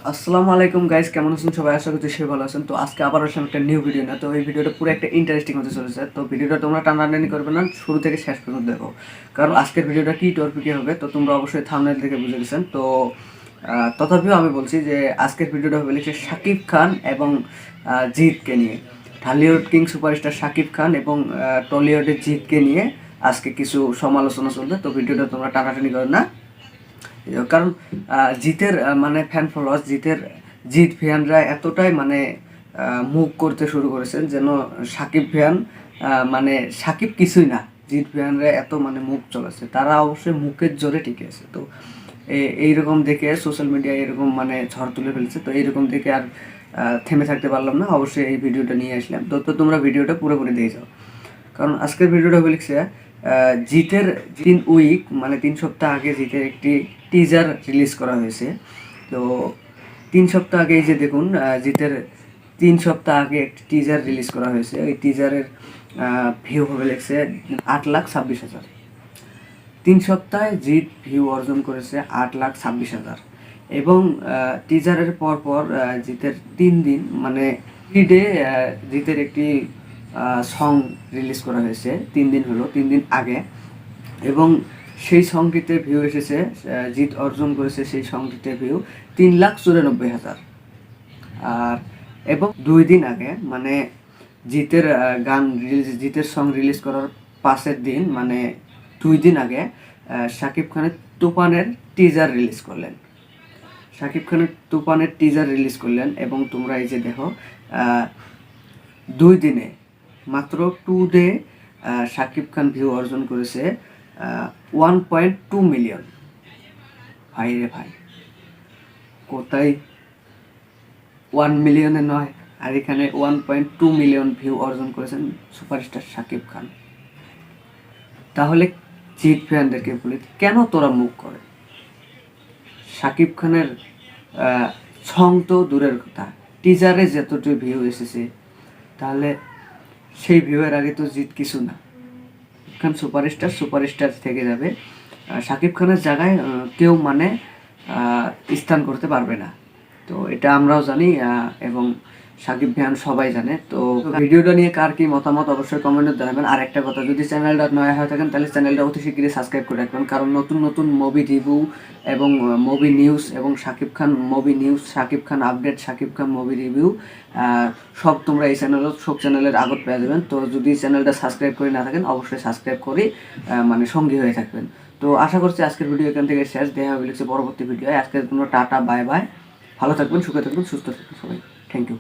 আসসালামু আলাইকুম গাইস, কেমন আছেন সবাই? আশা করছি সবাই ভালো আছেন। তো আজকে আবার আসলাম একটা নিউ ভিডিও না। তো এই ভিডিওটা পুরো একটা ইন্টারেস্টিং হতে চলেছে। তো ভিডিওটা তোমরা টানাটানি করবে না, শুরু থেকে শেষ পর্যন্ত দেখো, কারণ আজকের ভিডিওটা কি টপিকে হবে তো তোমরা অবশ্যই থাম্বনেল থেকে বুঝে গেছেন। তো তথাপিও আমি বলছি যে আজকের ভিডিওটা হবে লিখছে শাকিব খান এবং জিৎকে নিয়ে। ঢালিউড কিং সুপারস্টার শাকিব খান এবং টলিউডের জিৎকে নিয়ে আজকে কিছু সমালোচনা চলবে। তো ভিডিওটা তোমরা টানাটানি করো না, কারণ জিতের মানে ফ্যান ফলোয়ার্স, জিত ফ্যানরা এতটাই মানে মুভ করতে শুরু করেছেন যেন সাকিব ফ্যান মানে সাকিব কিছুই না, জিত ফ্যানরা এত মানে মুখ চলেছে, তারা অবশ্যই মুখের জোরে টিকে আছে। তো এইরকম দেখে সোশ্যাল মিডিয়ায় এরকম মানে ঝড় তুলে ফেলছে। তো এইরকম দেখে আর থেমে থাকতে পারলাম না, অবশ্যই এই ভিডিওটা নিয়ে আসলাম। তো তোমরা ভিডিওটা পুরোপুরি দিয়ে যাও, কারণ আজকের ভিডিওটা হবে লিখছে জিতের 3 উইক মানে 3 সপ্তাহ আগে জিতের একটি টিজার রিলিজ করা হয়েছে। তো 3 সপ্তাহ আগে এই যে দেখুন, জিতের 3 সপ্তাহ আগে একটি টিজার রিলিজ করা হয়েছে। ওই টিজারের ভিউ হবে লিখছে 8,26,000। 3 সপ্তাহে জিত ভিউ অর্জন করেছে 8,26,000। এবং টিজারের পর জিতের 3 দিন মানে 3 ডে জিতের একটি সং রিলিজ করা হয়েছে। 3 দিন হলো, 3 দিন আগে। এবং সেই সংটিতে ভিউ এসেছে, জিত অর্জন করেছে সেই সংটিতে ভিউ 3,94,000। আর এবং 2 দিন আগে মানে জিতের জিতের সং রিলিজ করার পাশের দিন মানে 2 দিন আগে শাকিব খানের তুফানের টিজার রিলিজ করলেন। এবং তোমরা এই যে দেখো, 2 দিনে মাত্র 2 ডে শাকিব খান ভিউ অর্জন করেছে 1.2 মিলিয়ন। ভাই রে ভাই, কোথায় 1 মিলিয়নে নয়, আর এখানে 1.2 মিলিয়ন ভিউ অর্জন করেছেন সুপারস্টার শাকিব খান। তাহলে জিৎ ফ্যানদেরকে বলি, কেন তোরা মুখ করে? শাকিব খানের সং তো দূরের কথা, টিজারে যতটুকু ভিউ এসেছে, তাহলে সেই ভিউয়ের আগে তো জিত কিছু না। খান সুপারস্টার থেকে যাবে, শাকিব খানের জায়গায় কেউ মানে স্থান করতে পারবে না। তো এটা আমরাও জানি এবং সাকিব খান সবাই জানে। তো ভিডিওটা নিয়ে কার কি মতামত অবশ্যই কমেন্টে জানাবেন। আর একটা কথা, যদি চ্যানেলটা নয়া হয়ে থাকেন তাহলে চ্যানেলটা অতি শীঘ্রই সাবস্ক্রাইব করে রাখবেন, কারণ নতুন নতুন মুভি রিভিউ এবং মুভি নিউজ এবং Shakib Khan movie news, Shakib Khan update, Shakib Khan movie review সব তোমরা এই সব চ্যানেলের আগত পেয়ে যাবেন। তো যদি চ্যানেলটা সাবস্ক্রাইব করে না থাকেন অবশ্যই সাবস্ক্রাইব করে মানে সঙ্গী হয়ে থাকবেন। তো আশা করছি আজকের ভিডিও এখান থেকে শেষ। দেখা হবে পরবর্তী ভিডিও। আজকের জন্য টাটা, বাই বাই। ভালো থাকবেন, সুখে থাকবেন, সুস্থ থাকবেন সবাই। Thank you.